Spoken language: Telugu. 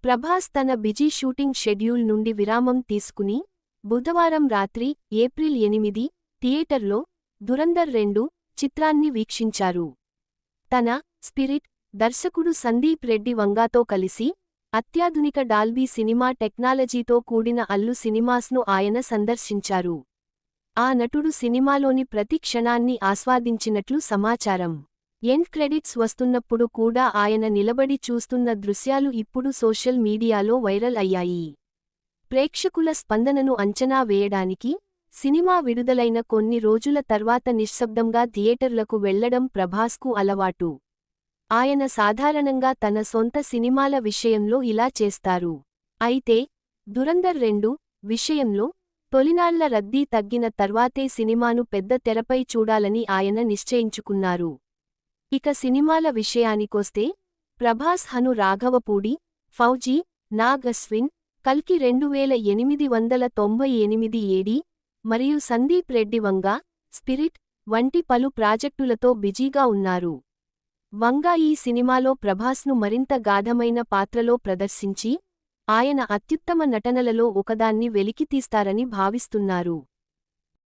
ప్రభాస్ తన బిజీ షూటింగ్ షెడ్యూల్ నుండి విరామం తీసుకుని బుధవారం రాత్రి ఏప్రిల్ 8 థియేటర్లో దురంధర్ 2 చిత్రాన్ని వీక్షించారు. తన స్పిరిట్ దర్శకుడు సందీప్ రెడ్డి వంగాతో కలిసి అత్యాధునిక డాల్బీ సినిమా టెక్నాలజీతో కూడిన అల్లు సినిమాస్ను ఆయన సందర్శించారు. ఆ నటుడు సినిమాలోని ప్రతి క్షణాన్ని ఆస్వాదించినట్లు సమాచారం. ఎండ్ క్రెడిట్స్ వస్తున్నప్పుడు కూడా ఆయన నిలబడి చూస్తున్న దృశ్యాలు ఇప్పుడు సోషల్ మీడియాలో వైరల్ అయ్యాయి. ప్రేక్షకుల స్పందనను అంచనా వేయడానికి సినిమా విడుదలైన కొన్ని రోజుల తర్వాత నిశ్శబ్దంగా థియేటర్లకు వెళ్లడం ప్రభాస్కు అలవాటు. ఆయన సాధారణంగా తన సొంత సినిమాల విషయంలో ఇలా చేస్తారు. అయితే దురంధర్ 2 విషయంలో తొలినాళ్ల రద్దీ తగ్గిన తర్వాతే సినిమాను పెద్ద తెరపై చూడాలని ఆయన నిశ్చయించుకున్నారు. ఇక సినిమాల విషయానికొస్తే ప్రభాస్ హను రాఘవపూడి, ఫౌజీ, నాగ్ అశ్విన్, కల్కి 2898 ఏడి మరియు సందీప్ రెడ్డి వంగా, స్పిరిట్ వంటి పలు ప్రాజెక్టులతో బిజీగా ఉన్నారు. వంగా ఈ సినిమాలో ప్రభాస్ను మరింత గాఢమైన పాత్రలో ప్రదర్శించి ఆయన అత్యుత్తమ నటనలలో ఒకదాన్ని వెలికితీస్తారని భావిస్తున్నారు.